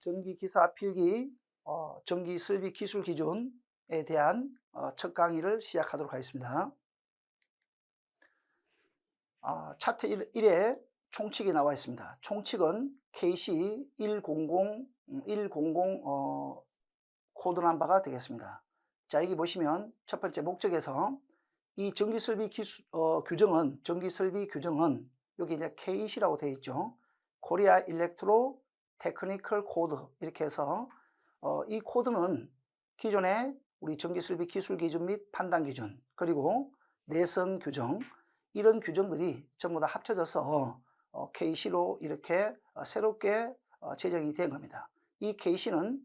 전기기사 필기 전기설비 기술 기준에 대한 첫 강의를 시작하도록 하겠습니다. 차트 1에 총칙이 나와 있습니다. 총칙은 KC 100 코드 넘버가 되겠습니다. 자, 여기 보시면 첫 번째 목적에서 이 전기설비 전기설비 규정은 여기 이제 KC라고 되어 있죠. 코리아 일렉트로 테크니컬 코드 이렇게 해서 이 코드는 기존의 우리 전기설비 기술 기준 및 판단 기준 그리고 내선 규정 이런 규정들이 전부 다 합쳐져서 KC로 이렇게 새롭게 제정이 된 겁니다. 이 KC는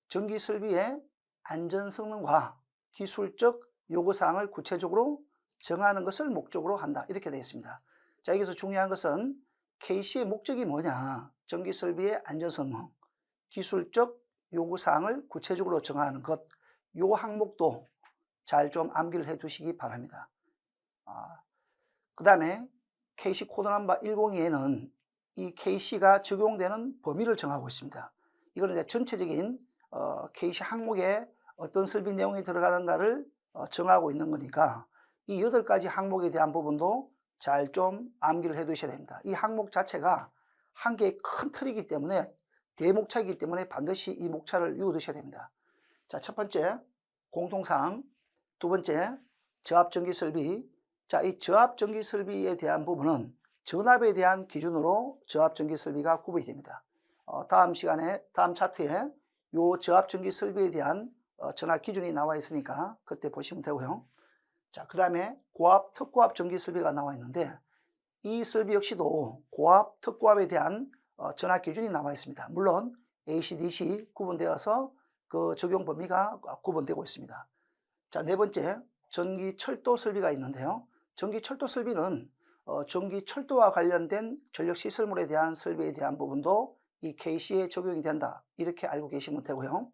전기설비의 안전 성능과 기술적 요구사항을 구체적으로 정하는 것을 목적으로 한다 이렇게 되어 있습니다. 자, 여기서 중요한 것은 KC의 목적이 뭐냐, 전기설비의 안전성능, 기술적 요구사항을 구체적으로 정하는 것, 요 항목도 잘 좀 암기를 해 두시기 바랍니다. 그 다음에 KC 코드 넘버 102에는 이 KC가 적용되는 범위를 정하고 있습니다. 이거는 이제 전체적인 KC 항목에 어떤 설비 내용이 들어가는가를 정하고 있는 거니까 이 8가지 항목에 대한 부분도 잘 좀 암기를 해 두셔야 됩니다. 이 항목 자체가 한 개의 큰 틀이기 때문에 대목차이기 때문에 반드시 이 목차를 외워 두셔야 됩니다. 자, 첫 번째 공통사항, 두 번째 저압전기설비. 자, 이 저압전기설비에 대한 부분은 전압에 대한 기준으로 저압전기설비가 구분이 됩니다. 다음 시간에 다음 차트에 요 저압전기설비에 대한 전압 기준이 나와 있으니까 그때 보시면 되고요. 자, 그 다음에 고압, 특고압 전기설비가 나와 있는데 이 설비 역시도 고압, 특고압에 대한 전압 기준이 나와 있습니다. 물론 AC/DC 구분되어서 그 적용 범위가 구분되고 있습니다. 자, 네 번째 전기철도 설비가 있는데요. 전기철도 설비는 전기철도와 관련된 전력시설물에 대한 설비에 대한 부분도 이 KC에 적용이 된다 이렇게 알고 계시면 되고요.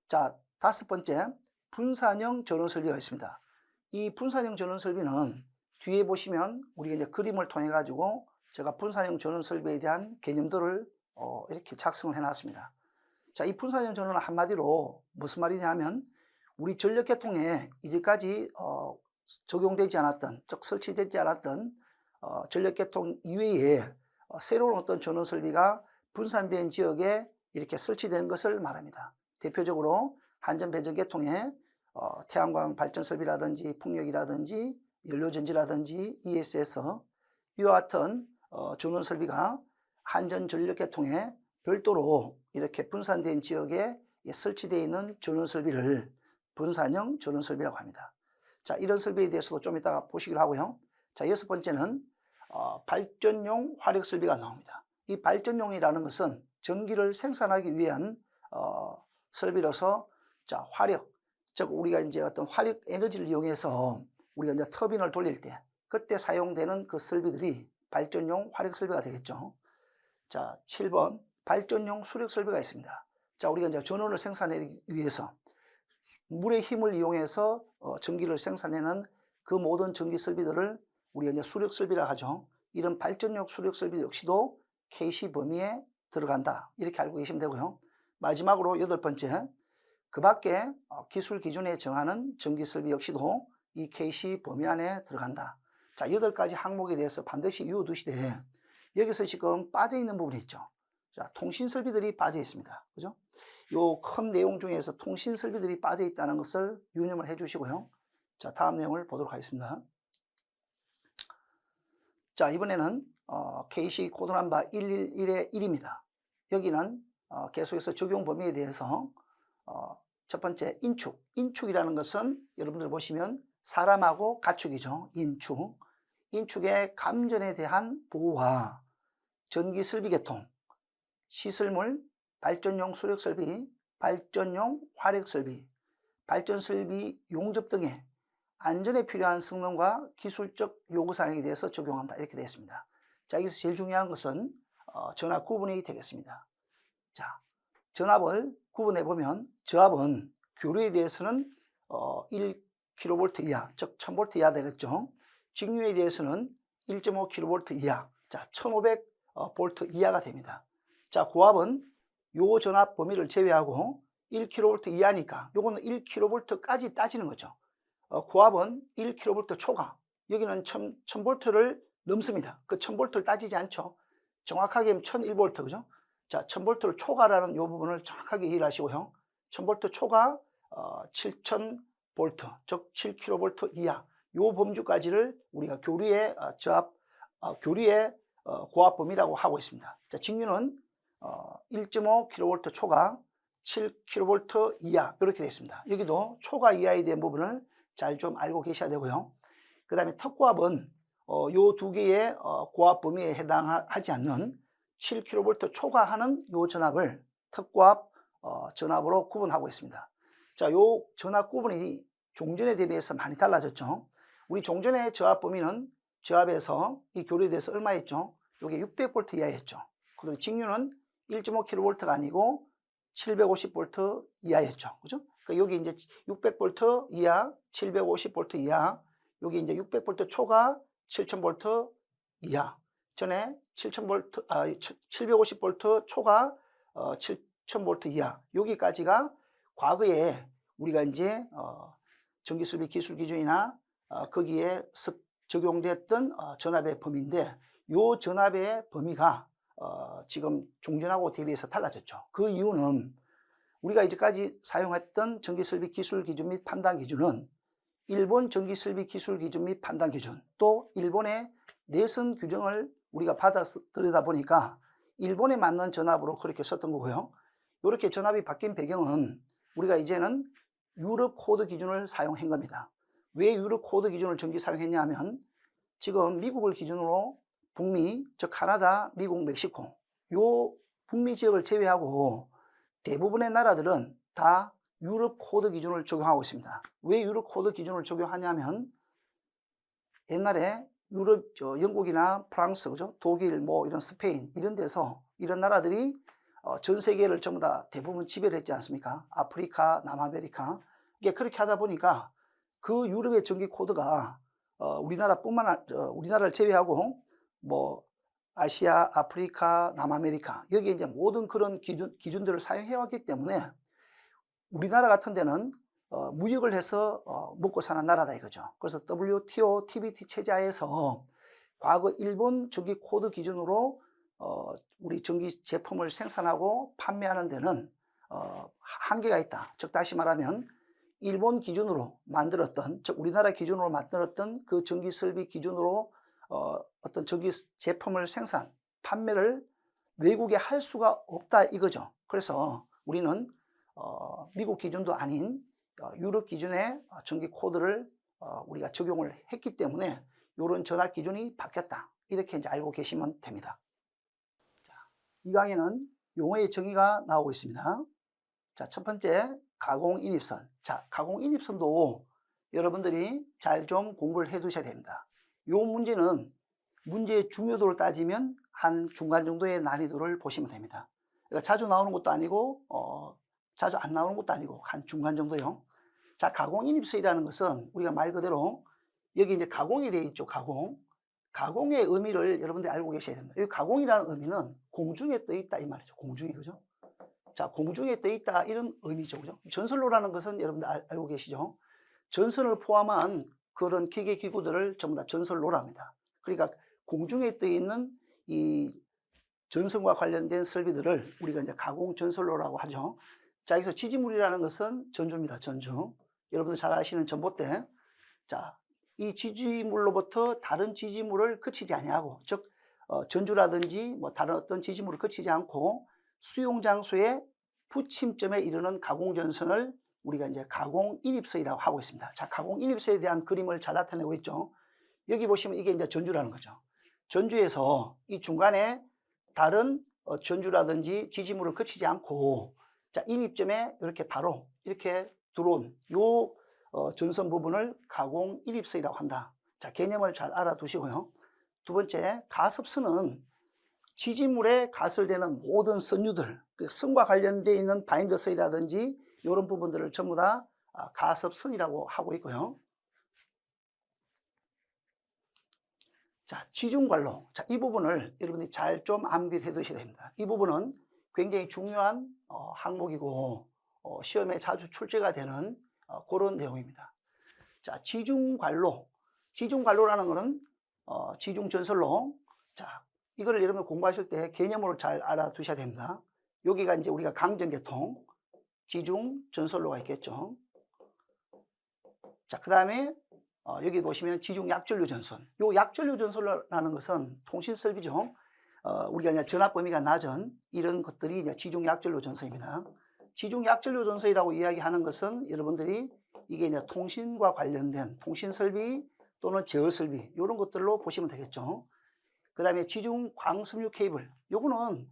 자, 다섯 번째 분산형 전원 설비가 있습니다. 이 분산형 전원 설비는 뒤에 보시면 우리가 이제 그림을 통해 가지고 제가 분산형 전원 설비에 대한 개념들을 이렇게 작성을 해 놨습니다. 자, 이 분산형 전원은 한마디로 무슨 말이냐면 우리 전력계통에 이제까지 적용되지 않았던, 즉 설치되지 않았던 전력계통 이외에 새로운 어떤 전원 설비가 분산된 지역에 이렇게 설치된 것을 말합니다. 대표적으로 한전배전계통에 태양광 발전 설비라든지 풍력이라든지 연료전지라든지 ESS 이와 같은 전원 설비가 한전전력계통에 별도로 이렇게 분산된 지역에 설치되어 있는 전원 설비를 분산형 전원 설비라고 합니다. 자, 이런 설비에 대해서도 좀 이따가 보시기로 하고요. 자, 여섯 번째는 발전용 화력 설비가 나옵니다. 이 발전용이라는 것은 전기를 생산하기 위한 설비로서 자, 화력, 즉 우리가 이제 어떤 화력 에너지를 이용해서 우리가 이제 터빈을 돌릴 때 그때 사용되는 그 설비들이 발전용 화력 설비가 되겠죠. 자, 7번 발전용 수력 설비가 있습니다. 자, 우리가 이제 전원을 생산하기 위해서 물의 힘을 이용해서 전기를 생산하는 그 모든 전기 설비들을 우리가 이제 수력 설비라 하죠. 이런 발전용 수력 설비 역시도 KC 범위에 들어간다 이렇게 알고 계시면 되고요. 마지막으로 여덟 번째 그 밖에 기술 기준에 정하는 전기 설비 역시도 이 KC 범위 안에 들어간다. 자, 8가지 항목에 대해서 반드시 외워두시되 여기서 지금 빠져 있는 부분이 있죠. 자, 통신 설비들이 빠져 있습니다. 그죠? 요 큰 내용 중에서 통신 설비들이 빠져 있다는 것을 유념을 해 주시고요. 자, 다음 내용을 보도록 하겠습니다. 자, 이번에는 KC 코드 넘버 111의 1입니다. 여기는 계속해서 적용 범위에 대해서 첫 번째 인축. 인축이라는 것은 여러분들 보시면 사람하고 가축이죠. 인축. 인축의 감전에 대한 보호와 전기 설비 개통, 시설물, 발전용 수력 설비, 발전용 화력 설비, 발전 설비 용접 등의 안전에 필요한 성능과 기술적 요구사항에 대해서 적용한다 이렇게 되어 있습니다. 자, 여기서 제일 중요한 것은 전압 구분이 되겠습니다. 자, 전압을 구분해 보면 저압은 교류에 대해서는 1kV 이하, 즉 1000V 이하 되겠죠. 직류에 대해서는 1.5kV 이하, 자 1500V 이하가 됩니다. 자, 고압은 요 전압 범위를 제외하고 1kV 이하니까 요거는 1kV까지 따지는 거죠. 고압은 1kV 초과, 여기는 1000V를 넘습니다. 그 1000V를 따지지 않죠. 정확하게 1001V, 그죠? 자, 1000V를 초과라는 요 부분을 정확하게 이해를 하시고요. 1000V 초과, 7000V, 즉 7kV 이하, 요 범주까지를 우리가 교류의 교류의 고압 범위라고 하고 있습니다. 자, 직류는 1.5kV 초과, 7kV 이하 이렇게 되어 있습니다. 여기도 초과 이하에 대한 부분을 잘 좀 알고 계셔야 되고요. 그 다음에 특고압은 요 두 개의 고압 범위에 해당하지 않는 7kV 초과하는 요 전압을 특고압 전압으로 구분하고 있습니다. 자, 요 전압 구분이 종전에 대비해서 많이 달라졌죠. 우리 종전의 저압 범위는 저압에서 이 교류에 대해서 얼마였죠? 요게 600V 이하였죠. 그리고 직류는 1.5kV가 아니고 750V 이하였죠. 그죠? 그러니까 여기 이제 600V 이하, 750V 이하, 여기 이제 600V 초과, 7000V 이하. 전에 750V 초과, 7000V 이하. 여기까지가 과거에 우리가 이제 전기수리 기술 기준이나 거기에 적용됐던 전압의 범위인데, 요 전압의 범위가 지금 종전하고 대비해서 달라졌죠. 그 이유는 우리가 이제까지 사용했던 전기설비 기술 기준 및 판단 기준은 일본 전기설비 기술 기준 및 판단 기준, 또 일본의 내선 규정을 우리가 받아들이다 보니까 일본에 맞는 전압으로 그렇게 썼던 거고요. 이렇게 전압이 바뀐 배경은 우리가 이제는 유럽 코드 기준을 사용한 겁니다. 왜 유럽 코드 기준을 전기 사용했냐 하면, 지금 미국을 기준으로 북미, 즉 카나다, 미국, 멕시코, 요 북미 지역을 제외하고 대부분의 나라들은 다 유럽 코드 기준을 적용하고 있습니다. 왜 유럽 코드 기준을 적용하냐면, 옛날에 유럽, 영국이나 프랑스, 그죠? 독일, 뭐 이런 스페인 이런 데서 이런 나라들이 전 세계를 전부 다 대부분 지배를 했지 않습니까? 아프리카, 남아메리카. 이게 그렇게 하다 보니까 그 유럽의 전기 코드가 우리나라를 제외하고 뭐 아시아, 아프리카, 남아메리카, 여기에 이제 모든 그런 기준들을 사용해 왔기 때문에 우리나라 같은 데는 무역을 해서 먹고 사는 나라다 이거죠. 그래서 WTO, TBT 체제하에서 과거 일본 전기 코드 기준으로 우리 전기 제품을 생산하고 판매하는 데는 한계가 있다. 즉 다시 말하면 일본 기준으로 만들었던, 즉 우리나라 기준으로 만들었던 그 전기 설비 기준으로 어떤 전기 제품을 생산, 판매를 외국에 할 수가 없다 이거죠. 그래서 우리는 미국 기준도 아닌 유럽 기준의 전기 코드를 우리가 적용을 했기 때문에 이런 전압 기준이 바뀌었다. 이렇게 이제 알고 계시면 됩니다. 자, 이 강의는 용어의 정의가 나오고 있습니다. 자, 첫 번째, 가공인입선. 자, 가공인입선도 여러분들이 잘 좀 공부를 해 두셔야 됩니다. 이 문제는 문제의 중요도를 따지면 한 중간 정도의 난이도를 보시면 됩니다. 그러니까 자주 나오는 것도 아니고 자주 안 나오는 것도 아니고 한 중간 정도요. 자, 가공인입선이라는 것은 우리가 말 그대로 여기 이제 가공이 되어 있죠. 가공의 의미를 여러분들이 알고 계셔야 됩니다. 이 가공이라는 의미는 공중에 떠 있다 이 말이죠. 공중에, 그죠? 자, 공중에 떠 있다 이런 의미죠. 그죠? 전선로라는 것은 여러분들 알고 계시죠? 전선을 포함한 그런 기계 기구들을 전부 다 전선로라 합니다. 그러니까 공중에 떠 있는 이 전선과 관련된 설비들을 우리가 이제 가공 전선로라고 하죠. 자, 여기서 지지물이라는 것은 전주입니다. 전주. 여러분들 잘 아시는 전봇대. 자, 이 지지물로부터 다른 지지물을 거치지 아니하고, 즉 전주라든지 뭐 다른 어떤 지지물을 거치지 않고 수용 장소의 부침점에 이르는 가공전선을 우리가 이제 가공인입선이라고 하고 있습니다. 자, 가공인입선에 대한 그림을 잘 나타내고 있죠. 여기 보시면 이게 이제 전주라는 거죠. 전주에서 이 중간에 다른 전주라든지 지지물을 거치지 않고, 자, 인입점에 이렇게 바로 이렇게 들어온 요 전선 부분을 가공인입선이라고 한다. 자, 개념을 잘 알아두시고요. 두 번째, 가습선은 지지물에 가설되는 모든 선유들, 선과 관련되어 있는 바인더선이라든지 이런 부분들을 전부 다 가습선이라고 하고 있고요. 자, 지중관로. 자, 이 부분을 여러분들이 잘 좀 암기해 두셔야 됩니다. 이 부분은 굉장히 중요한 항목이고 시험에 자주 출제가 되는 그런 내용입니다. 자, 지중관로. 지중관로라는 것은 지중전설로. 자, 이거를 여러분 공부하실 때 개념으로 잘 알아두셔야 됩니다. 여기가 이제 우리가 강정계통, 지중전설로가 있겠죠. 자, 그 다음에 여기 보시면 지중약전류전선. 요 약전류전선이라는 것은 통신설비죠. 우리가 이제 전압 범위가 낮은 이런 것들이 이제 지중약전류전선입니다. 지중약전류전선이라고 이야기하는 것은 여러분들이 이게 이제 통신과 관련된 통신설비 또는 제어설비 이런 것들로 보시면 되겠죠. 그 다음에 지중광섬유 케이블. 요거는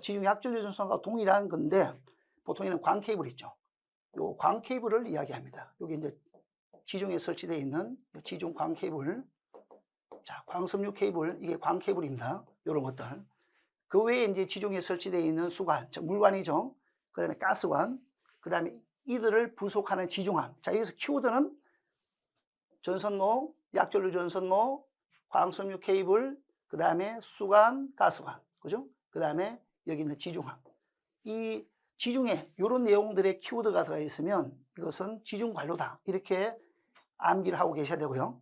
지중약전류전선과 동일한 건데 보통에는 광케이블 있죠. 요 광케이블을 이야기합니다. 여기 이제 지중에 설치되어 있는 지중 광케이블. 자, 광섬유 케이블, 이게 광케이블입니다. 요런 것들. 그 외에 이제 지중에 설치되어 있는 수관, 즉 물관이죠. 그 다음에 가스관, 그 다음에 이들을 부속하는 지중함. 자, 여기서 키워드는 전선로, 약전류 전선로, 광섬유 케이블, 그 다음에 수관, 가스관. 그죠? 그 다음에 여기 있는 지중함. 이 지중에 이런 내용들의 키워드가 들어가 있으면 이것은 지중관로다. 이렇게 암기를 하고 계셔야 되고요.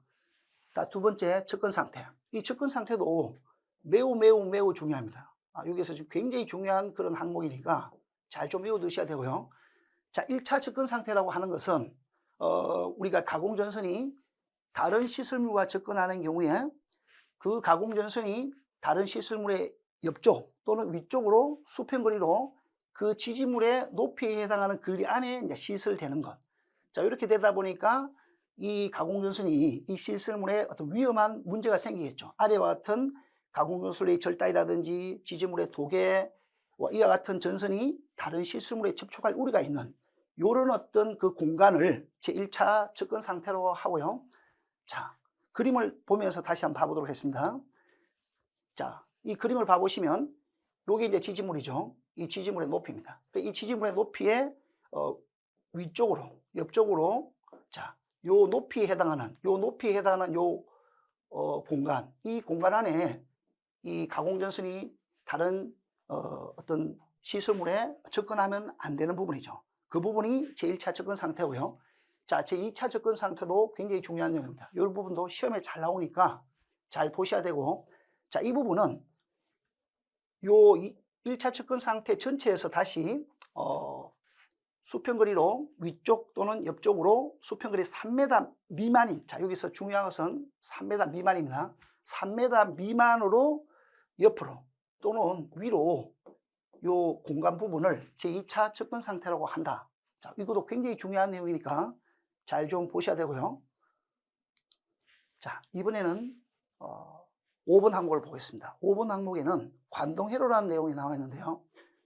자, 두 번째, 접근 상태. 이 접근 상태도 매우 중요합니다. 여기서 지금 굉장히 중요한 그런 항목이니까 잘 좀 외워두셔야 되고요. 자, 1차 접근 상태라고 하는 것은 우리가 가공전선이 다른 시설물과 접근하는 경우에 그 가공전선이 다른 시설물의 옆쪽 또는 위쪽으로 수평거리로 그 지지물의 높이에 해당하는 거리 안에 이제 시설되는 것. 자, 이렇게 되다 보니까 이 가공전선이 이 시설물에 어떤 위험한 문제가 생기겠죠. 아래와 같은 가공전선의 절단이라든지 지지물의 도개, 이와 같은 전선이 다른 시설물에 접촉할 우려가 있는 이런 어떤 그 공간을 제1차 접근 상태로 하고요. 자, 그림을 보면서 다시 한번 봐보도록 하겠습니다. 자, 이 그림을 봐보시면 요게 이제 지지물이죠. 이 지지물의 높이입니다. 이 지지물의 높이에 위쪽으로, 옆쪽으로, 자, 요 높이에 해당하는 요 공간, 이 공간 안에 이 가공전선이 다른 어떤 시설물에 접근하면 안 되는 부분이죠. 그 부분이 제1차 접근 상태고요. 자, 제2차 접근 상태도 굉장히 중요한 내용입니다. 이 부분도 시험에 잘 나오니까 잘 보셔야 되고, 자, 이 부분은 요 1차 접근 상태 전체에서 다시 수평거리로 위쪽 또는 옆쪽으로 수평거리 3m 미만인, 자, 여기서 중요한 것은 3m 미만입니다. 3m 미만으로 옆으로 또는 위로 요 공간 부분을 제2차 접근 상태라고 한다. 자, 이것도 굉장히 중요한 내용이니까 잘 좀 보셔야 되고요. 자, 이번에는 5번 항목을 보겠습니다. 5번 항목에는 관동회로라는 내용이 나와 있는데요.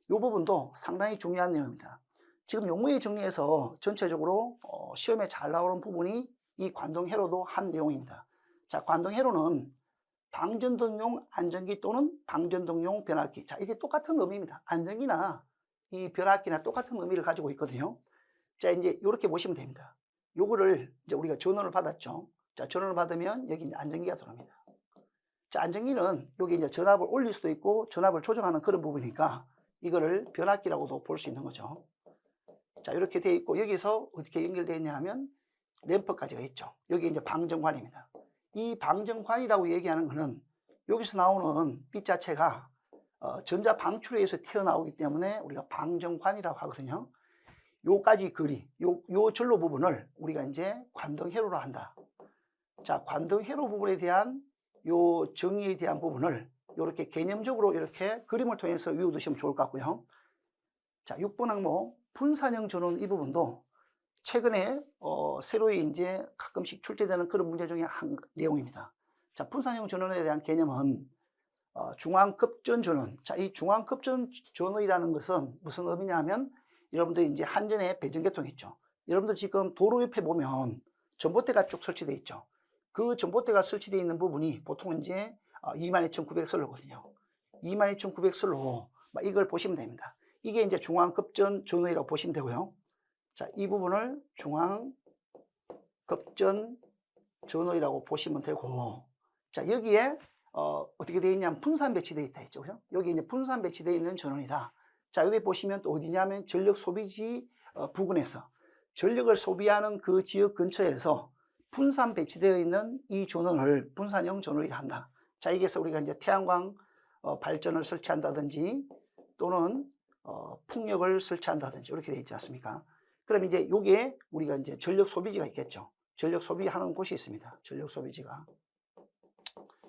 이 부분도 상당히 중요한 내용입니다. 지금 용어의 정리에서 전체적으로 시험에 잘 나오는 부분이 이 관동회로도 한 내용입니다. 자, 관동회로는 방전등용 안전기 또는 방전등용 변압기. 자, 이게 똑같은 의미입니다. 안전기나 이 변압기나 똑같은 의미를 가지고 있거든요. 자, 이제 이렇게 보시면 됩니다. 요거를 이제 우리가 전원을 받았죠. 자, 전원을 받으면 여기 이제 안전기가 들어옵니다. 자, 안전기는 여기 이제 전압을 올릴 수도 있고 전압을 조정하는 그런 부분이니까 이거를 변압기라고도 볼 수 있는 거죠. 자, 이렇게 되어 있고 여기서 어떻게 연결되어 있냐 하면 램프까지가 있죠. 여기 이제 방전관입니다. 이 방전관이라고 얘기하는 것은 여기서 나오는 빛 자체가 전자 방출에 의해서 튀어나오기 때문에 우리가 방전관이라고 하거든요. 요까지 거리, 요 전로 부분을 우리가 이제 관동회로로 한다. 자, 관동회로 부분에 대한 요 정의에 대한 부분을 이렇게 개념적으로 이렇게 그림을 통해서 외워두시면 좋을 것 같고요. 자, 6번 항목 분산형 전원 이 부분도 최근에 새로 이제 가끔씩 출제되는 그런 문제 중에 한 내용입니다. 자, 분산형 전원에 대한 개념은 중앙급전 전원. 자, 이 중앙급전 전원이라는 것은 무슨 의미냐 하면 여러분들 이제 한전에 배전계통 있죠. 여러분들 지금 도로 옆에 보면 전봇대가 쭉 설치되어 있죠. 그 전봇대가 설치되어 있는 부분이 보통 이제 22,900선로거든요. 22,900선로 이걸 보시면 됩니다. 이게 이제 중앙급전 전원이라고 보시면 되고요. 자, 이 부분을 중앙급전 전원이라고 보시면 되고, 자, 여기에 어떻게 되어 있냐면 분산 배치되어 있다 했죠. 그죠? 여기 이제 분산 배치되어 있는 전원이다. 자, 여기 보시면 또 어디냐면 전력 소비지 부근에서 전력을 소비하는 그 지역 근처에서 분산 배치되어 있는 이 전원을 분산형 전원이라 한다. 자, 여기서 우리가 이제 태양광 발전을 설치한다든지 또는 풍력을 설치한다든지 이렇게 되어 있지 않습니까? 그럼 이제 요게 우리가 이제 전력 소비지가 있겠죠. 전력 소비하는 곳이 있습니다. 전력 소비지가.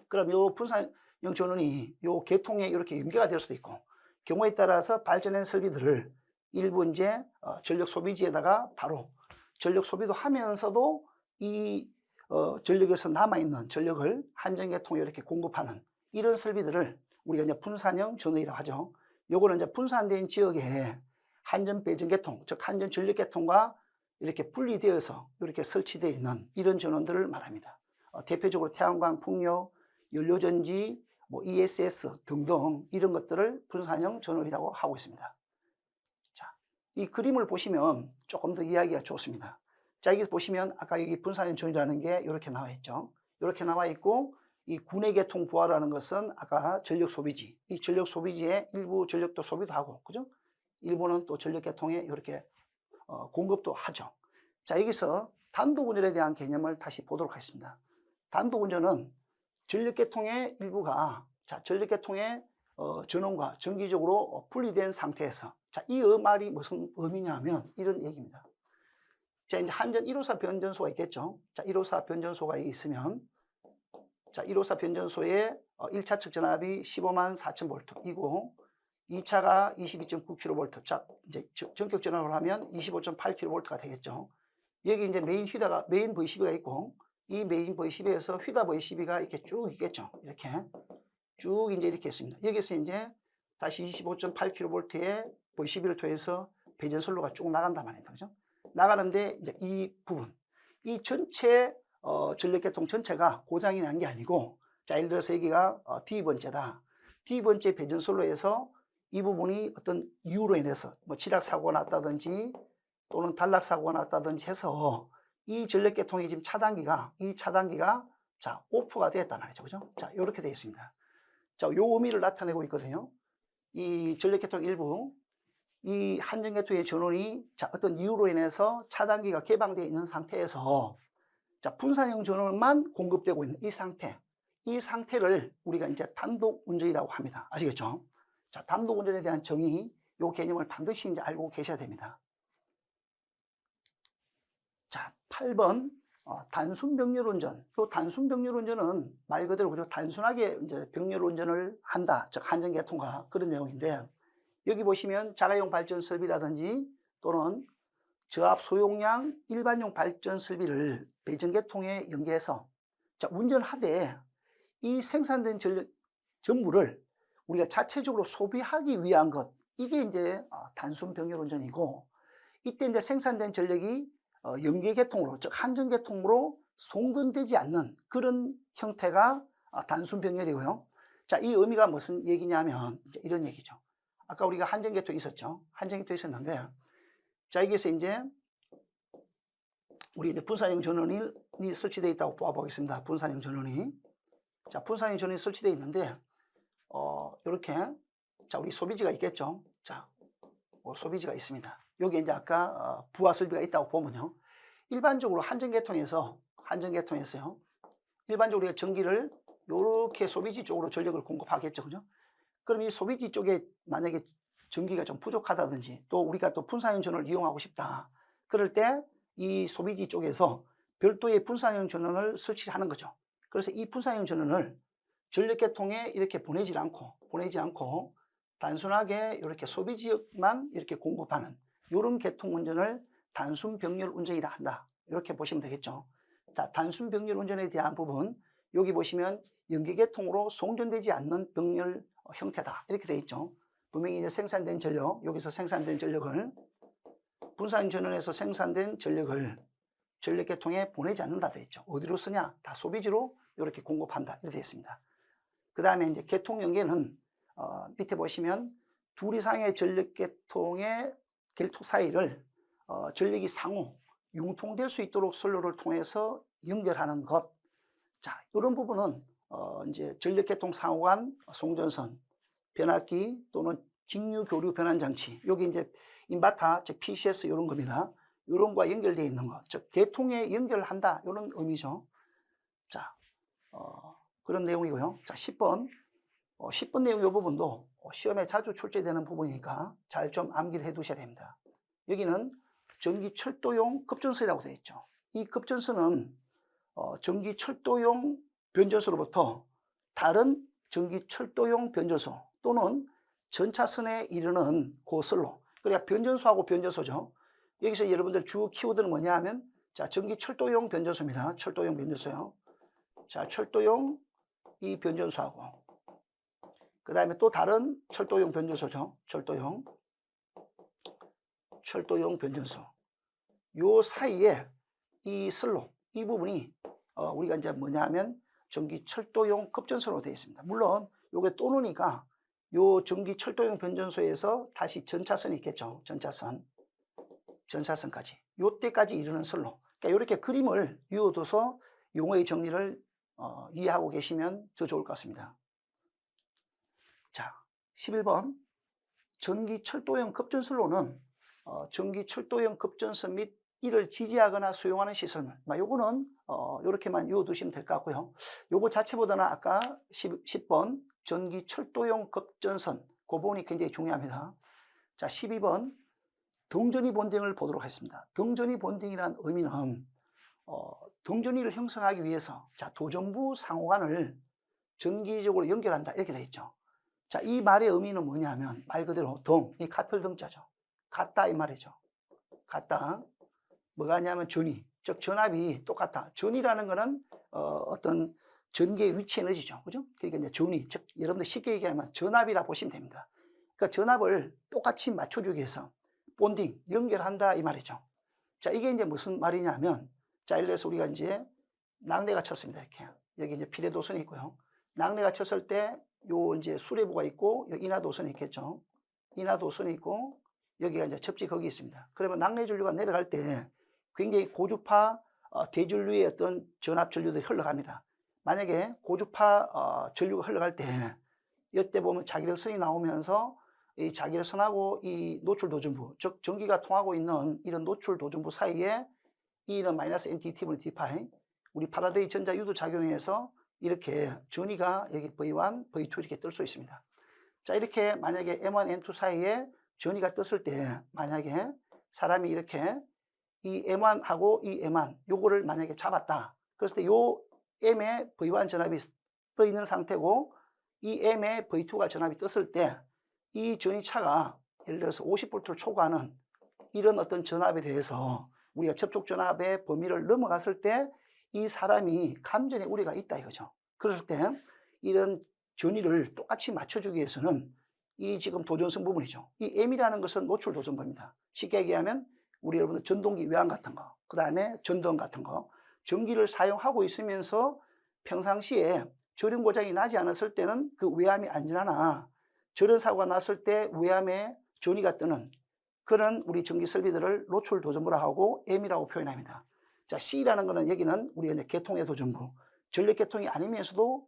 그럼 요 분산형 전원이 요 계통에 이렇게 연계가 될 수도 있고, 경우에 따라서 발전된 설비들을 일부 이제 전력 소비지에다가 바로 전력 소비도 하면서도 이 전력에서 남아있는 전력을 한전계통에 이렇게 공급하는 이런 설비들을 우리가 이제 분산형 전원이라고 하죠. 요거는 이제 분산된 지역에 한전 배전계통, 즉 한전 전력계통과 이렇게 분리되어서 이렇게 설치되어 있는 이런 전원들을 말합니다. 대표적으로 태양광, 풍력, 연료전지, 뭐 ESS 등등 이런 것들을 분산형 전원이라고 하고 있습니다. 자, 이 그림을 보시면 조금 더 이해하기가 좋습니다. 자, 여기 보시면 아까 여기 분산형 전원이라는 게 이렇게 나와 있죠. 이렇게 나와 있고, 이 구내 계통 부하라는 것은 아까 전력 소비지, 이 전력 소비지에 일부 전력도 소비도 하고, 그죠? 일부는 또 전력 계통에 이렇게 공급도 하죠. 자, 여기서 단독 운전에 대한 개념을 다시 보도록 하겠습니다. 단독 운전은 전력 계통의 일부가 전력 계통의 전원과 정기적으로 분리된 상태에서, 자, 이 말이 무슨 의미냐면 이런 얘기입니다. 자, 이제 한전 154 변전소가 있겠죠. 자, 154 변전소가 있으면, 자, 154 변전소의 1차 측 전압이 15만 4천 볼트이고 2차가 22.9kV. 자, 이제 전격 전압을 하면 25.8kV가 되겠죠. 여기 이제 메인 V12가 있고, 이 메인 V12에서 휘다 V12가 이렇게 쭉 있겠죠. 이렇게 쭉 이제 이렇게 있습니다. 여기서 이제 다시 25.8kV의 V12를 통해서 배전선로가 쭉 나간단 말입니다. 그죠? 나가는데 이제 이 부분, 이 전체 전력계통 전체가 고장이 난 게 아니고, 자, 예를 들어서 여기가 D번째다. D번째 배전선로에서 이 부분이 어떤 이유로 인해서 뭐 지락사고가 났다든지 또는 단락사고가 났다든지 해서 이 전력계통이 지금 이 차단기가 자, 오프가 되었단 말이죠. 그죠? 자, 이렇게 되어 있습니다. 자, 요 의미를 나타내고 있거든요. 이 전력계통 일부, 이 한전계통의 전원이 자, 어떤 이유로 인해서 차단기가 개방되어 있는 상태에서 자, 분산형 전원만 공급되고 있는 이 상태를 우리가 이제 단독 운전이라고 합니다. 아시겠죠? 자, 단독 운전에 대한 정의, 요 개념을 반드시 이제 알고 계셔야 됩니다. 자, 8번 단순 병렬 운전. 이 단순 병렬 운전은 말 그대로 그저 단순하게 이제 병렬 운전을 한다. 즉 한전계통과 그런 내용인데, 여기 보시면 자가용 발전 설비라든지 또는 저압 소용량 일반용 발전 설비를 배전계통에 연계해서 자, 운전하되 이 생산된 전력 전부를 우리가 자체적으로 소비하기 위한 것, 이게 이제 단순 병렬 운전이고, 이때 이제 생산된 전력이 연계계통으로, 즉 한전계통으로 송전되지 않는 그런 형태가 단순 병렬이고요. 자, 이 의미가 무슨 얘기냐면 이제 이런 얘기죠. 아까 우리가 한전계통이 있었죠. 한전계통이 있었는데, 자, 여기서 이제 우리 이제 분산형 전원이 설치되어 있다고 보아보겠습니다. 분산형 전원이. 자, 분산형 전원이 설치되어 있는데, 이렇게, 자, 우리 소비지가 있겠죠. 자, 소비지가 있습니다. 여기 이제 아까 부하 설비가 있다고 보면요. 일반적으로 한전계통에서요. 일반적으로 우리가 전기를 이렇게 소비지 쪽으로 전력을 공급하겠죠. 그죠? 그럼 이 소비지 쪽에 만약에 전기가 좀 부족하다든지 또 우리가 또 분산형 전원을 이용하고 싶다. 그럴 때 이 소비지 쪽에서 별도의 분산형 전원을 설치하는 거죠. 그래서 이 분산형 전원을 전력계통에 이렇게 보내지 않고 단순하게 이렇게 소비 지역만 이렇게 공급하는 이런 계통 운전을 단순 병렬 운전이라 한다. 이렇게 보시면 되겠죠. 자, 단순 병렬 운전에 대한 부분, 여기 보시면 연계계통으로 송전되지 않는 병렬 형태다. 이렇게 되어 있죠. 분명히 이제 생산된 전력, 여기서 생산된 전력을 분산 전원에서 생산된 전력을 전력계통에 보내지 않는다 되어 있죠. 어디로 쓰냐? 다 소비지로 이렇게 공급한다. 이렇게 되어 있습니다. 그 다음에 이제 계통 연계는 밑에 보시면 둘 이상의 전력계통의 계통 사이를 전력이 상호 융통될 수 있도록 선로를 통해서 연결하는 것. 자, 이런 부분은 이제 전력계통 상호 간 송전선, 변압기 또는 직류 교류 변환 장치. 여기 이제 인버터, 즉 PCS 이런 겁니다. 이런 거와 연결되어 있는 것, 즉 계통에 연결한다 이런 의미죠. 자, 그런 내용이고요. 자, 10번. 10번 내용 이 부분도 시험에 자주 출제되는 부분이니까 잘 좀 암기를 해 두셔야 됩니다. 여기는 전기 철도용 급전선이라고 되어 있죠. 이 급전선은 전기 철도용 변전소로부터 다른 전기 철도용 변전소 또는 전차선에 이르는 고슬로, 그러니까 변전소하고 변전소죠. 여기서 여러분들 주 키워드는 뭐냐 하면, 자, 전기 철도용 변전소입니다. 철도용 변전소요. 자, 철도용 이 변전소하고, 그 다음에 또 다른 철도용 변전소죠. 철도용 변전소. 요 사이에 이 슬로, 이 부분이 우리가 이제 뭐냐 하면 전기 철도용 급전선으로 되어 있습니다. 물론 요게 또는이가 요 전기 철도용 변전소에서 다시 전차선이 있겠죠. 전차선까지. 요때까지 이르는 슬로. 그러니까 이렇게 그림을 이어둬서 용어의 정리를 이해하고 계시면 더 좋을 것 같습니다. 자, 11번. 전기 철도용 급전선로는 전기 철도용 급전선 및 이를 지지하거나 수용하는 시설물. 요거는 요렇게만 이어두시면 될 것 같고요. 요거 자체보다는 아까 10번 전기 철도용 급전선, 그 부분이 굉장히 중요합니다. 자, 12번 등전이 본딩을 보도록 하겠습니다. 등전이 본딩이란 의미는 등전이를 형성하기 위해서, 자, 도전부 상호간을 전기적으로 연결한다 이렇게 되어 있죠. 자, 이 말의 의미는 뭐냐면 말 그대로 등, 이 같을 등자죠. 같다 이 말이죠. 같다. 뭐가 하냐면 전위, 즉 전압이 똑같다. 전위라는 거는 어떤 전기의 위치 에너지죠. 그죠? 그러니까 이제 전위, 즉 여러분들 쉽게 얘기하면 전압이라 보시면 됩니다. 그러니까 전압을 똑같이 맞춰주기 위해서 본딩, 연결한다 이 말이죠. 자, 이게 이제 무슨 말이냐면, 자, 예를 들어서 우리가 이제 낙뢰가 쳤습니다. 이렇게. 여기 이제 피레도선이 있고요. 낙뢰가 쳤을 때 요 이제 수레부가 있고 여기 인하도선이 있겠죠. 인하도선이 있고 여기가 이제 접지 거기 있습니다. 그러면 낙뢰 전류가 내려갈 때 굉장히 고주파 대전류의 어떤 전압 전류들이 흘러갑니다. 만약에 고주파 전류가 흘러갈 때 이때 보면 자기력선이 나오면서 이 자기력선하고 이 노출 도전부, 즉 전기가 통하고 있는 이런 노출 도전부 사이에 이는 마이너스 NT-T분의 D파이, 우리 파라데이 전자 유도 작용해서 이렇게 전위가 여기 V1, V2 이렇게 뜰 수 있습니다. 자, 이렇게 만약에 M1, M2 사이에 전위가 떴을 때 만약에 사람이 이렇게 이 M1하고 이 M1 요거를 만약에 잡았다. 그랬을 때 요 M에 V1 전압이 떠 있는 상태고 이 M에 V2가 전압이 떴을 때 이 전위차가 예를 들어서 50V를 초과하는 이런 어떤 전압에 대해서 우리가 접촉 전압의 범위를 넘어갔을 때 이 사람이 감전의 우려가 있다 이거죠. 그럴 때 이런 전위를 똑같이 맞춰주기 위해서는 이 지금 도전선 부분이죠. 이 M이라는 것은 노출 도전부입니다. 쉽게 얘기하면 우리 여러분들 전동기 외항 같은 거, 그 다음에 전등 같은 거, 전기를 사용하고 있으면서 평상시에 저렴 고장이 나지 않았을 때는 그 외암이 안전하나 저런 사고가 났을 때 외암에 전위가 뜨는 그런 우리 전기 설비들을 노출 도전부라 하고 M이라고 표현합니다. 자, C라는 거는 여기는 우리가 이제 계통의 도전부, 전력 계통이 아니면서도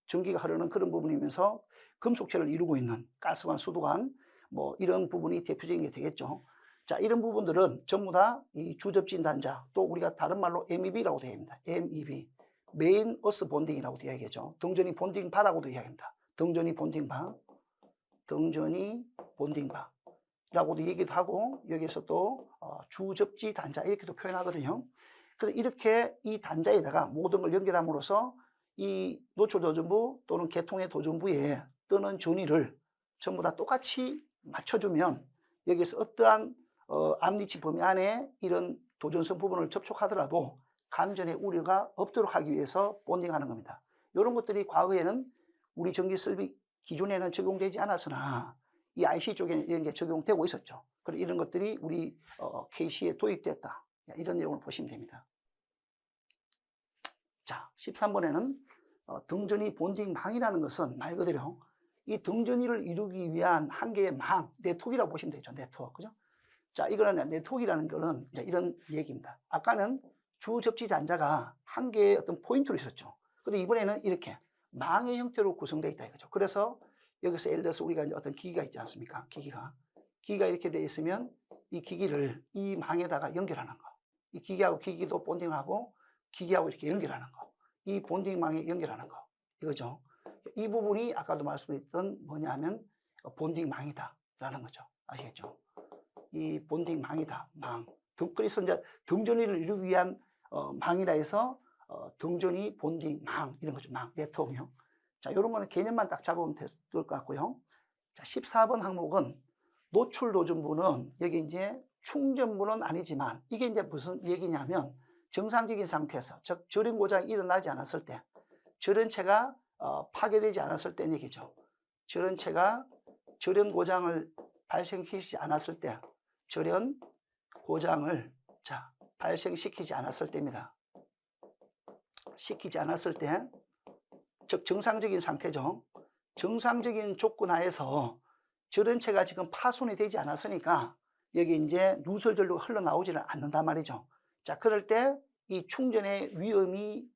전기가 흐르는 그런 부분이면서 금속체를 이루고 있는 가스관, 수도관 뭐 이런 부분이 대표적인 게 되겠죠. 자, 이런 부분들은 전부 다 이 주접진 단자, 또 우리가 다른 말로 MEB라고 되어 있습니다. MEB, 메인 어스 본딩이라고 되어 있겠죠. 등전이 본딩 바라고도 이야기합니다. 등전이 본딩 바, 등전이 본딩 바. 라고도 얘기도 하고 여기서 또 주접지 단자 이렇게도 표현하거든요. 그래서 이렇게 이 단자에다가 모든 걸 연결함으로써 이 노출 도전부 또는 계통의 도전부에 뜨는 전위를 전부 다 똑같이 맞춰주면 여기서 어떠한 암리치 범위 안에 이런 도전선 부분을 접촉하더라도 감전의 우려가 없도록 하기 위해서 본딩하는 겁니다. 이런 것들이 과거에는 우리 전기 설비 기준에는 적용되지 않았으나 이 IC 쪽에는 이런 게 적용되고 있었죠. 그리고 이런 것들이 우리 KC에 도입됐다. 이런 내용을 보시면 됩니다. 자, 13번에는 등전이 본딩망이라는 것은 말 그대로 이 등전이를 이루기 위한 한 개의 망, 네트워크라고 보시면 되죠. 네트워크. 그죠? 자, 이거는 네트워크라는 거는 이제 이런 얘기입니다. 아까는 주 접지 단자가 한 개의 어떤 포인트로 있었죠. 근데 이번에는 이렇게 망의 형태로 구성되어 있다 이거죠. 그래서 여기서 예를 들어서 우리가 이제 어떤 기기가 있지 않습니까? 기기가 이렇게 되어 있으면 이 기기를 이 망에다가 연결하는 거. 이 기기하고 기기도 본딩하고 기기하고 이렇게 연결하는 거. 이 본딩망에 연결하는 거. 이거죠. 이 부분이 아까도 말씀드렸던 뭐냐면 본딩망이다라는 거죠. 아시겠죠? 이 본딩망이다. 망. 그래서 이제 등전이를 이루기 위한 망이라 해서 등전이 본딩망 이런 거죠. 망, 네트워크형. 자, 이런 거는 개념만 딱 잡으면 될 것 같고요. 자, 14번 항목은 노출 도전부는 여기 이제 충전부는 아니지만 이게 이제 무슨 얘기냐면 정상적인 상태에서 즉 절연 고장이 일어나지 않았을 때 절연체가 파괴되지 않았을 때 얘기죠. 절연체가 절연 고장을 발생시키지 않았을 때 절연 고장을 발생시키지 않았을 때입니다. 시키지 않았을 때 즉 정상적인 상태죠. 정상적인 조건 하에서 절연체가 지금 파손이 되지 않았으니까 여기 이제 누설전류가 흘러나오지는 않는단 말이죠. 자, 그럴 때 이 충전의 위험이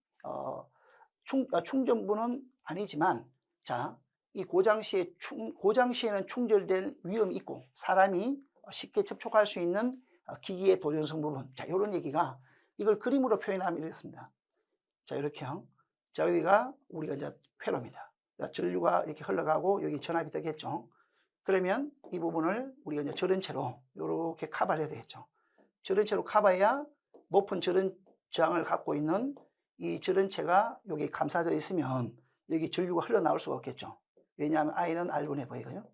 충전부는 아니지만 자, 이 고장 시에는 충전될 위험이 있고 사람이 쉽게 접촉할 수 있는 기기의 도전성 부분. 자, 이런 얘기가 이걸 그림으로 표현하면 이렇습니다. 자, 이렇게요. 자, 여기가 우리가 이제 회로입니다. 전류가 이렇게 흘러가고 여기 전압이 되겠죠. 그러면 이 부분을 우리가 이제 절연체로 이렇게 커버를 해야 되겠죠. 절연체로 커버해야 높은 절연 저항을 갖고 있는 이 절연체가 여기 감싸져 있으면 여기 전류가 흘러나올 수가 없겠죠. 왜냐하면 I는 R분의 V거든요.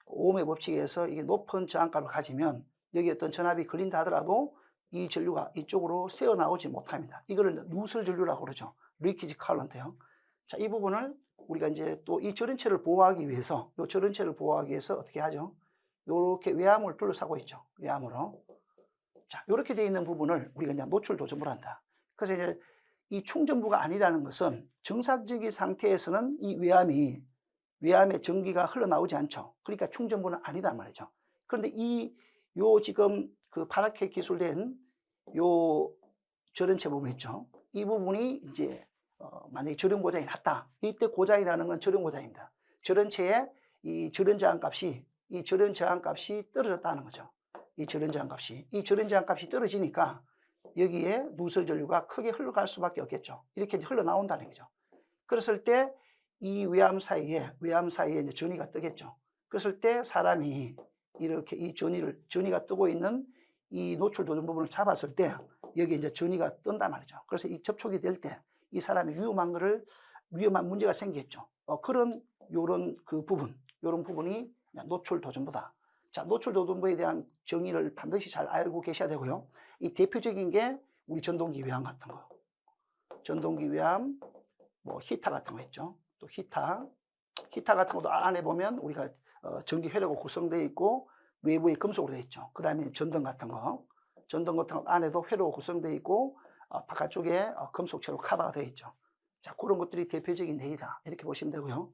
오음의 법칙에서 이게 높은 저항값을 가지면 여기 어떤 전압이 걸린다 하더라도 이 전류가 이쪽으로 새어 나오지 못합니다. 이거를 누설 전류라고 그러죠. 리키지 커런트요. 자, 이 부분을 우리가 이제 또 이 절연체를 보호하기 위해서, 이 절연체를 보호하기 위해서 어떻게 하죠? 이렇게 외암을 둘러싸고 있죠. 외암으로. 자, 이렇게 되어 있는 부분을 우리가 이제 노출 도전부를 한다. 그래서 이제 이 충전부가 아니라는 것은 정상적인 상태에서는 이 외암에 전기가 흘러나오지 않죠. 그러니까 충전부는 아니단 말이죠. 그런데 요 지금 그 파랗게 기술된 요 절연체 부분 있죠. 이 부분이 이제 만약에 절연 고장이 났다. 이때 고장이라는 건 절연 고장입니다. 절연체의 이 절연 저항값이 떨어졌다는 거죠. 이 절연 저항값이 떨어지니까 여기에 누설 전류가 크게 흘러갈 수밖에 없겠죠. 이렇게 흘러나온다는 거죠. 그랬을 때 이 외암 사이에 이제 전이가 뜨겠죠. 그랬을 때 사람이 이렇게 이 전이가 뜨고 있는 이 노출 도전 부분을 잡았을 때 여기 이제 전이가 뜬단 말이죠. 그래서 이 접촉이 될 때 이 사람이 위험한 문제가 생기겠죠. 요런 부분이 노출 도전부다. 자, 노출 도전부에 대한 정의를 반드시 잘 알고 계셔야 되고요. 이 대표적인 게 우리 전동기 외암 같은 거. 전동기 외암, 뭐 히타 같은 거 있죠. 또 히타 같은 것도 안에 보면 우리가 전기 회로가 구성되어 있고 외부에 금속으로 되어 있죠. 그 다음에 전등 같은 거 안에도 회로가 구성되어 있고 바깥쪽에 금속체로 커버가 되어 있죠. 자, 그런 것들이 대표적인 예이다. 이렇게 보시면 되고요.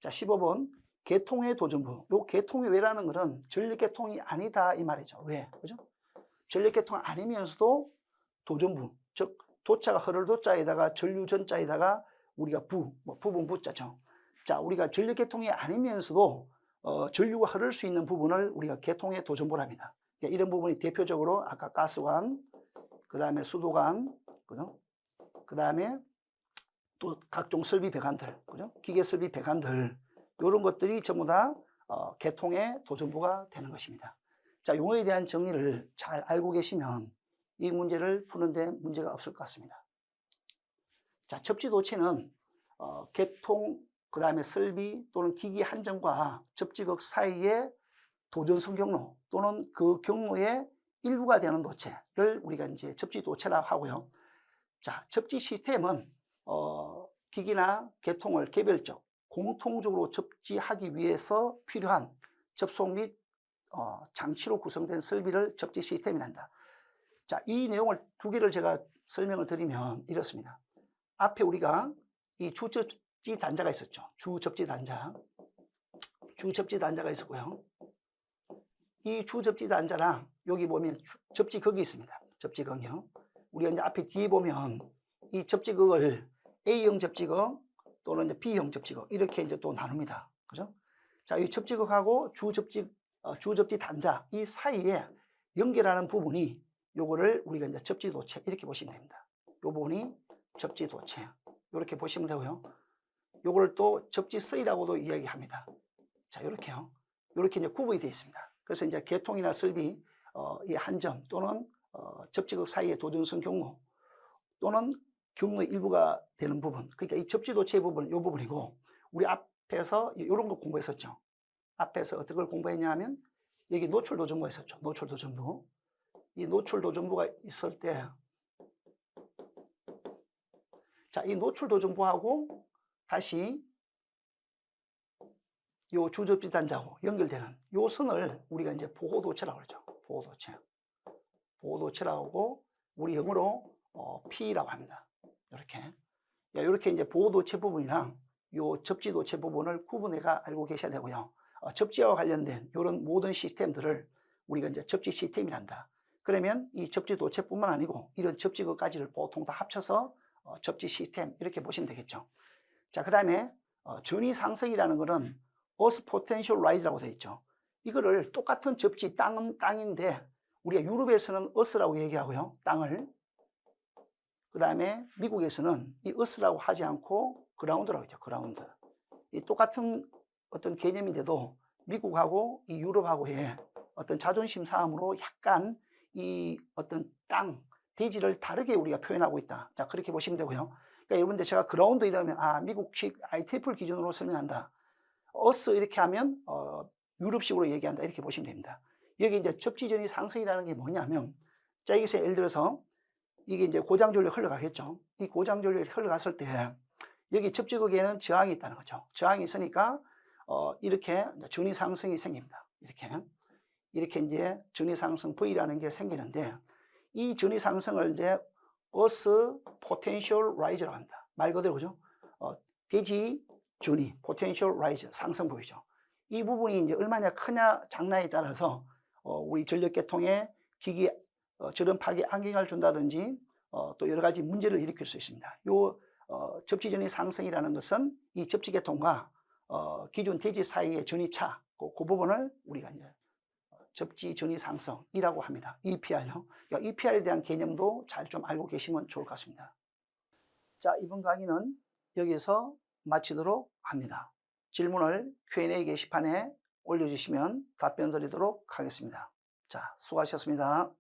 자, 15번 계통의 도전부. 요 계통의 왜라는 것은 전력계통이 아니다 이 말이죠. 왜? 그죠? 전력계통 아니면서도 도전부, 즉 도자가 흐를 도자에다가 전류 전자에다가 우리가 부분 부자죠. 자, 우리가 전력계통이 아니면서도 전류가 흐를 수 있는 부분을 우리가 계통의 도전부랍니다. 이런 부분이 대표적으로 아까 가스관, 그 다음에 수도관, 그죠? 그 다음에 또 각종 설비 배관들, 그죠? 기계 설비 배관들, 이런 것들이 전부 다 계통의 도전부가 되는 것입니다. 자, 용어에 대한 정리를 잘 알고 계시면 이 문제를 푸는데 문제가 없을 것 같습니다. 자, 접지도체는 계통, 그 다음에 설비 또는 기기 한정과 접지극 사이의 도전성 경로 또는 그 경로의 일부가 되는 도체를 우리가 이제 접지도체라고 하고요. 자, 접지 시스템은 기기나 계통을 개별적, 공통적으로 접지하기 위해서 필요한 접속 및 장치로 구성된 설비를 접지 시스템이란다. 자, 이 내용을 두 개를 제가 설명을 드리면 이렇습니다. 앞에 우리가 이 주접지 단자가 있었죠. 주접지 단자가 있었고요. 이 주접지 단자랑 여기 보면 접지극이 있습니다. 접지극이요. 우리가 이제 앞에 뒤에 보면 이 접지극을 A형 접지극 또는 이제 B형 접지극 이렇게 이제 또 나눕니다. 그죠? 자, 이 접지극하고 주접지 단자 이 사이에 연결하는 부분이 요거를 우리가 이제 접지도체 이렇게 보시면 됩니다. 요 부분이 접지도체 이렇게 보시면 되고요. 요걸 또 접지서이라고도 이야기합니다. 자, 요렇게요. 요렇게 이제 구분이 되어 있습니다. 그래서 이제 개통이나 설비 이 한 점 또는 접지극 사이의 도전선 경로 또는 경로의 일부가 되는 부분, 그러니까 이 접지도체 부분은 요 부분이고, 우리 앞에서 요런 거 공부했었죠. 앞에서 어떤 걸 공부했냐 하면 여기 노출도전부가 있었죠. 노출도전부. 이 노출도전부가 있을 때, 자, 이 노출도전부하고 다시 요 주접지 단자하고 연결되는 요 선을 우리가 이제 보호도체라고 그러죠. 보호도체. 보호도체라고 우리 영어로 P라고 합니다. 이렇게 이제 보호도체 부분이랑 요 접지도체 부분을 구분해가 알고 계셔야 되고요. 접지와 관련된 이런 모든 시스템들을 우리가 이제 접지 시스템이란다. 그러면 이 접지도체뿐만 아니고 이런 접지거까지를 보통 다 합쳐서 접지 시스템 이렇게 보시면 되겠죠. 자, 그 다음에 전위상승이라는 거는 Earth Potential Rise라고 되어 있죠. 이거를 똑같은 접지 땅은 땅인데 우리가 유럽에서는 Earth라고 얘기하고요. 땅을. 그 다음에 미국에서는 이 Earth라고 하지 않고 그라운드라고 하죠. 그라운드. 이 똑같은 어떤 개념인데도 미국하고 이 유럽하고의 어떤 자존심 싸움으로 약간 이 어떤 땅, 대지를 다르게 우리가 표현하고 있다. 자, 그렇게 보시면 되고요. 그러니까 여러분들 제가 그라운드 이러면 미국식 ITF 기준으로 설명한다. 어스 이렇게 하면 유럽식으로 얘기한다. 이렇게 보시면 됩니다. 여기 이제 접지전위 상승이라는 게 뭐냐면, 자, 여기서 예를 들어서 이게 이제 고장전력이 흘러가겠죠. 이 고장전력이 흘러갔을 때 여기 접지극에는 저항이 있다는 거죠. 저항이 있으니까 이렇게 전위 상승이 생깁니다. 이렇게 이제 전위 상승 V라는 게 생기는데, 이 전위 상승을 이제 Earth Potential Rise라고 합니다. 말 그대로 그죠? 대지 전위 Potential Rise 상승 보이죠. 이 부분이 이제 얼마나 크냐 작냐에 따라서 우리 전력계통에 기기 저런 파괴 악영향을 준다든지 또 여러 가지 문제를 일으킬 수 있습니다. 요 접지전위 상승이라는 것은 이 접지계통과 기존 대지 사이의 전위차 그 부분을 우리가 이제 접지전위 상승이라고 합니다. EPR요. EPR에 대한 개념도 잘 좀 알고 계시면 좋을 것 같습니다. 자, 이번 강의는 여기서 마치도록 합니다. 질문을 Q&A 게시판에 올려주시면 답변 드리도록 하겠습니다. 자, 수고하셨습니다.